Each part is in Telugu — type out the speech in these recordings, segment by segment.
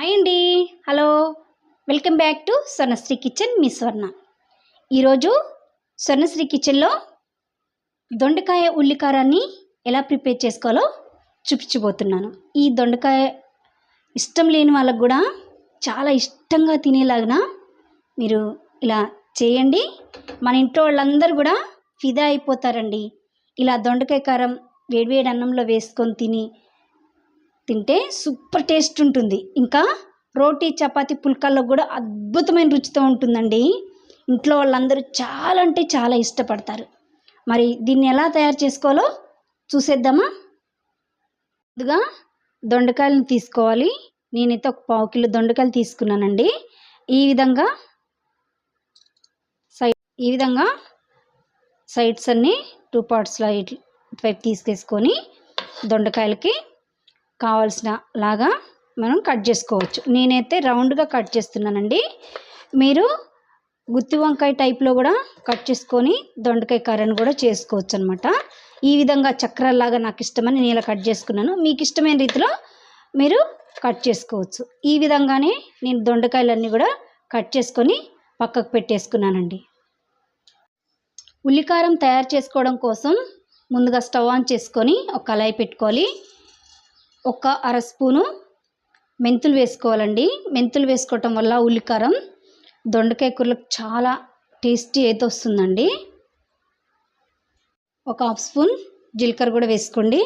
హాయ్ అండి. Hello, welcome back to Swarnasri kitchen. మీ స్వర్ణ. ఈరోజు స్వర్ణశ్రీ కిచెన్లో దొండకాయ ఉల్లికారాన్ని ఎలా ప్రిపేర్ చేసుకోవాలో చూపించబోతున్నాను. ఈ దొండకాయ ఇష్టం లేని వాళ్ళకు కూడా చాలా ఇష్టంగా తినేలాగా మీరు ఇలా చేయండి. మన ఇంట్లో వాళ్ళందరూ కూడా ఫిదా అయిపోతారండి. ఇలా దొండకాయ కారం వేడివేడి అన్నంలో వేసుకొని తింటే సూపర్ టేస్ట్ ఉంటుంది. ఇంకా రోటీ చపాతీ పుల్కాల్లో కూడా అద్భుతమైన రుచితో ఉంటుందండి. ఇంట్లో వాళ్ళందరూ చాలా అంటే చాలా ఇష్టపడతారు. మరి దీన్ని ఎలా తయారు చేసుకోవాలో చూసేద్దామా. ముందుగా దొండకాయలను తీసుకోవాలి. నేనైతే ఒక 1/4 కిలో దొండకాయలు తీసుకున్నానండి. ఈ విధంగా సైడ్స్ అన్నీ 2 పార్ట్స్లో ఇటువైపు తీసేసుకొని దొండకాయలకి కావాల్సిన లాగా మనం కట్ చేసుకోవచ్చు. నేనైతే రౌండ్గా కట్ చేస్తున్నానండి. మీరు గుత్తి వంకాయ టైప్లో కూడా కట్ చేసుకొని దొండకాయ కర్రీని కూడా చేసుకోవచ్చు అనమాట. ఈ విధంగా చక్రాల్లాగా నాకు ఇష్టమని నేను ఇలా కట్ చేసుకున్నాను. మీకు ఇష్టమైన రీతిలో మీరు కట్ చేసుకోవచ్చు. ఈ విధంగానే నేను దొండకాయలన్నీ కూడా కట్ చేసుకొని పక్కకు పెట్టేసుకున్నానండి. ఉల్లికారం తయారు చేసుకోవడం కోసం ముందుగా స్టవ్ ఆన్ చేసుకొని ఒక కళాయి పెట్టుకోవాలి. ఒక 1/2 స్పూను మెంతులు వేసుకోవాలండి. మెంతులు వేసుకోవటం వల్ల ఉల్లికారం దొండకాయ కూరలకు చాలా టేస్టీ అయితే వస్తుందండి. ఒక 1/2 స్పూన్ జీలకర్ర కూడా వేసుకోండి.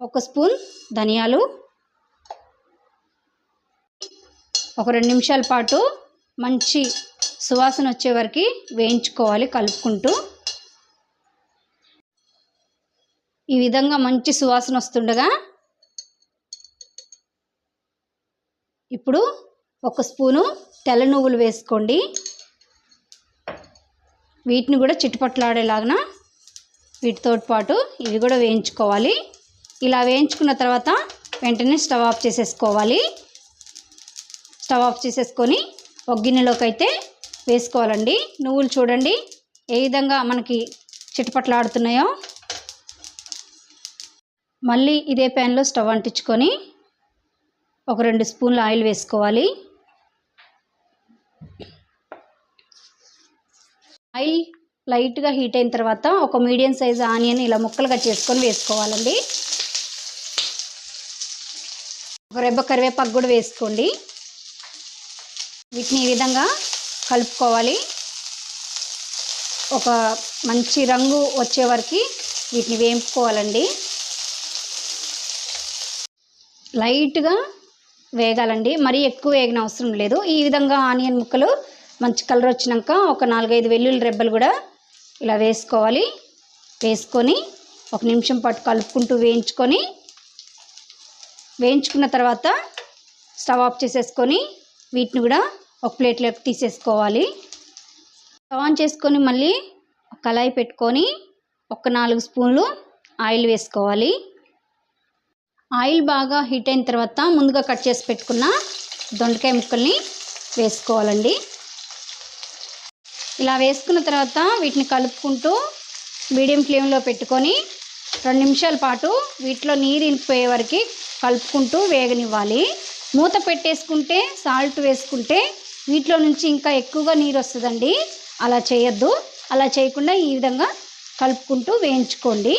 1 స్పూన్ ధనియాలు. ఒక 2 నిమిషాల పాటు మంచి సువాసన వచ్చే వరకు వేయించుకోవాలి కలుపుకుంటూ. ఈ విధంగా మంచి సువాసన వస్తుండగా ఇప్పుడు 1 స్పూను తెల్ల నువ్వులు వేసుకోండి. వీటిని కూడా చిట్టుపట్లాడేలాగా వీటితో పాటు ఇవి కూడా వేయించుకోవాలి. ఇలా వేయించుకున్న తర్వాత వెంటనే స్టవ్ ఆఫ్ చేసేసుకోవాలి. స్టవ్ ఆఫ్ చేసేసుకొని ఒక గిన్నెలోకి అయితే వేసుకోవాలండి. నువ్వులు చూడండి ఏ విధంగా మనకి చిట్టుపట్లాడుతున్నాయో. మళ్ళీ ఇదే ప్యాన్లో స్టవ్ అంటించుకొని ఒక 2 స్పూన్ల ఆయిల్ వేసుకోవాలి. ఆయిల్ లైట్గా హీట్ అయిన తర్వాత ఒక మీడియం సైజు ఆనియన్ ఇలా ముక్కలుగా చేసుకొని వేసుకోవాలండి. ఒక రెబ్బ కరివేపాకు కూడా వేసుకోండి. వీటిని ఈ విధంగా కలుపుకోవాలి. ఒక మంచి రంగు వచ్చే వరకు వీటిని వేయించుకోవాలండి. లైట్గా వేగాలండి, మరీ ఎక్కువ వేగిన అవసరం లేదు. ఈ విధంగా ఆనియన్ ముక్కలు మంచి కలర్ వచ్చినాక ఒక 4-5 వెల్లుల్లి రెబ్బలు కూడా ఇలా వేసుకోవాలి. వేసుకొని 1 నిమిషం పాటు కలుపుకుంటూ వేయించుకున్న తర్వాత స్టవ్ ఆఫ్ చేసేసుకొని వీటిని కూడా ఒక ప్లేట్లోకి తీసేసుకోవాలి. స్టవ్ ఆన్ చేసుకొని మళ్ళీ కళాయి పెట్టుకొని ఒక 4 స్పూన్లు ఆయిల్ వేసుకోవాలి. ఆయిల్ బాగా హీట్ అయిన తర్వాత ముందుగా కట్ చేసి పెట్టుకున్న దొండకాయ ముక్కల్ని వేసుకోవాలండి. ఇలా వేసుకున్న తర్వాత వీటిని కలుపుకుంటూ మీడియం ఫ్లేమ్లో పెట్టుకొని 2 నిమిషాల పాటు వీటిలో నీరు ఇంకిపోయే వరకు కలుపుకుంటూ వేగనివ్వాలి. మూత పెట్టేసుకుంటే సాల్ట్ వేసుకుంటే వీటిలో నుంచి ఇంకా ఎక్కువగా నీరు వస్తుందండి. అలా చేయొద్దు. అలా చేయకుండా ఈ విధంగా కలుపుకుంటూ వేయించుకోండి.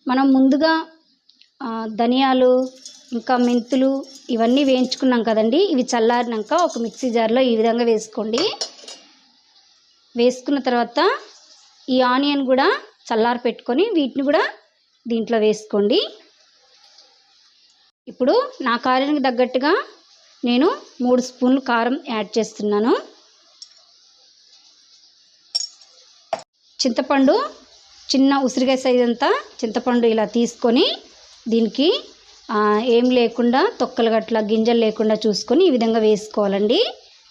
మనం ముందుగా ధనియాలు ఇంకా మెంతులు ఇవన్నీ వేయించుకున్నాం కదండి. ఇవి చల్లారినాక ఒక మిక్సీ జార్లో ఈ విధంగా వేసుకోండి. వేసుకున్న తర్వాత ఈ ఆనియన్ కూడా చల్లారి పెట్టుకొని వీటిని కూడా దీంట్లో వేసుకోండి. ఇప్పుడు నా కారానికి తగ్గట్టుగా నేను 3 స్పూన్లు కారం యాడ్ చేస్తున్నాను. చింతపండు చిన్న ఉసిరికాయ సైజ్ అంతా చింతపండు ఇలా తీసుకొని దీనికి ఏం లేకుండా తొక్కలు గట్ల గింజలు లేకుండా చూసుకొని ఈ విధంగా వేసుకోవాలండి.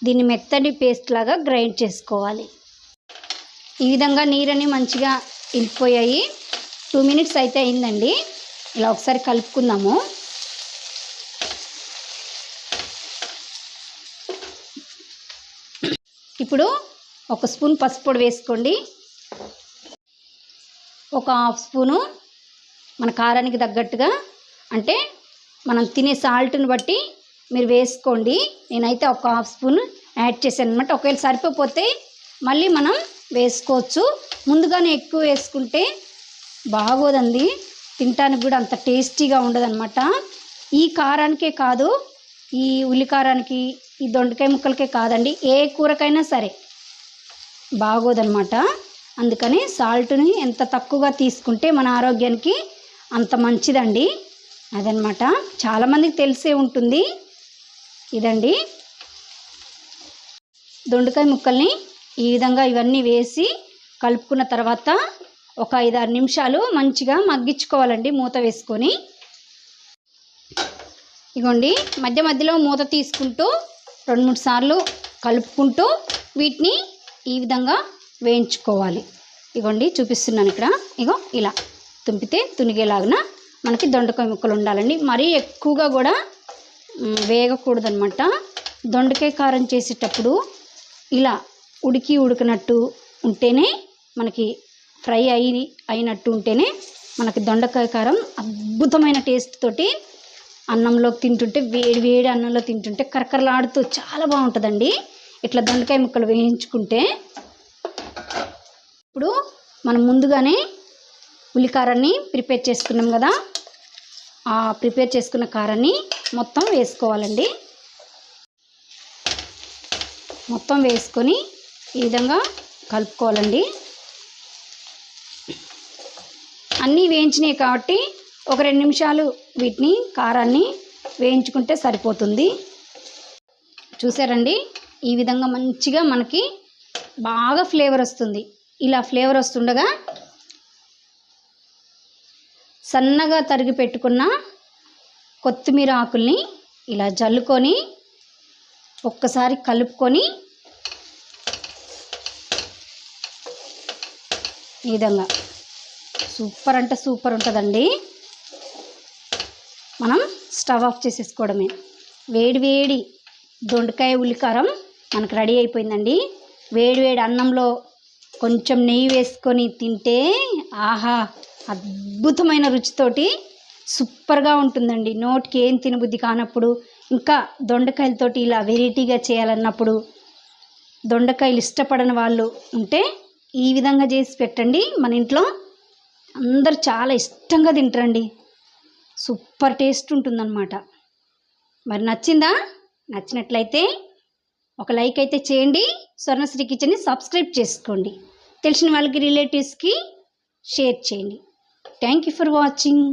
దీన్ని మెత్తటి పేస్ట్ లాగా గ్రైండ్ చేసుకోవాలి. ఈ విధంగా నీరని మంచిగా ఇంకిపోయాయి. 2 మినిట్స్ అయితే అయిందండి. ఇలా ఒకసారి కలుపుకుందాము. ఇప్పుడు 1 స్పూన్ పసుపు పొడి వేసుకోండి. ఒక 1/2 స్పూను మన కారానికి తగ్గట్టుగా అంటే మనం తినే సాల్ట్ని బట్టి మీరు వేసుకోండి. నేనైతే ఒక హాఫ్ స్పూన్ యాడ్ చేశాను అనమాట. ఒకవేళ సరిపోతే మళ్ళీ మనం వేసుకోవచ్చు. ముందుగానే ఎక్కువ వేసుకుంటే బాగోదండి, తినటానికి కూడా అంత టేస్టీగా ఉండదన్నమాట. ఈ కారానికే కాదు, ఈ ఉల్లికారానికి, ఈ దొండకాయ ముక్కలకే కాదండి, ఏ కూరకైనా సరే బాగోదన్నమాట. అందుకని సాల్ట్ని ఎంత తక్కువగా తీసుకుంటే మన ఆరోగ్యానికి అంత మంచిదండి. అదనమాట, చాలామందికి తెలిసే ఉంటుంది. ఇదండి, దొండకాయ ముక్కల్ని ఈ విధంగా ఇవన్నీ వేసి కలుపుకున్న తర్వాత ఒక 5-6 నిమిషాలు మంచిగా మగ్గించుకోవాలండి మూత వేసుకొని. ఇగోండి, మధ్య మధ్యలో మూత తీసుకుంటూ 2-3 సార్లు కలుపుకుంటూ వీటిని ఈ విధంగా వేయించుకోవాలి. ఇగోండి చూపిస్తున్నాను ఇక్కడ. ఇగో ఇలా తుంపితే తునిగేలాగా మనకి దొండకాయ ముక్కలు ఉండాలండి. మరీ ఎక్కువగా కూడా వేగకూడదనమాట. దొండకాయ కారం చేసేటప్పుడు ఇలా ఉడికినట్టు ఉంటేనే మనకి ఫ్రై అయినట్టు ఉంటేనే మనకి దొండకాయ కారం అద్భుతమైన టేస్ట్ తోటి అన్నంలోకి తింటుంటే, వేడి వేడి అన్నంలో తింటుంటే కరకరలాడుతూ చాలా బాగుంటుందండి ఇట్లా దొండకాయ ముక్కలు వేయించుకుంటే. ఇప్పుడు మనం ముందుగానే ఉల్లికారాన్ని ప్రిపేర్ చేసుకున్నాం కదా, ఆ ప్రిపేర్ చేసుకున్న కారాన్ని మొత్తం వేసుకోవాలండి. మొత్తం వేసుకొని ఈ విధంగా కలుపుకోవాలండి. అన్నీ వేయించినాయి కాబట్టి ఒక 2 నిమిషాలు వీటిని కారాన్ని వేయించుకుంటే సరిపోతుంది. చూసారండి, ఈ విధంగా మంచిగా మనకి బాగా ఫ్లేవర్ వస్తుంది. ఇలా ఫ్లేవర్ వస్తుండగా సన్నగా తరిగి పెట్టుకున్న కొత్తిమీర ఆకుల్ని ఇలా జల్లుకొని ఒక్కసారి కలుపుకొని ఈ విధంగా సూపర్ అంటే సూపర్ ఉంటుందండి. మనం స్టవ్ ఆఫ్ చేసేసుకోవడమే. వేడి వేడి దొండకాయ ఉల్లికారం మనకు రెడీ అయిపోయిందండి. వేడి వేడి అన్నంలో కొంచెం నెయ్యి వేసుకొని తింటే ఆహా, అద్భుతమైన రుచితోటి సూపర్గా ఉంటుందండి. నోటికి ఏం తినబుద్ధి కానప్పుడు, ఇంకా దొండకాయలతోటి ఇలా వెరైటీగా చేయాలన్నప్పుడు, దొండకాయలు ఇష్టపడని వాళ్ళు ఉంటే ఈ విధంగా చేసి పెట్టండి. మన ఇంట్లో అందరు చాలా ఇష్టంగా తింటారండి. సూపర్ టేస్ట్ ఉంటుందన్నమాట. మరి నచ్చిందా? నచ్చినట్లయితే ఒక లైక్ అయితే చేయండి. స్వర్ణశ్రీ కిచెన్ని సబ్స్క్రైబ్ చేసుకోండి. తెలిసిన వాళ్ళకి, రిలేటివ్స్కి షేర్ చేయండి. Thank you for watching.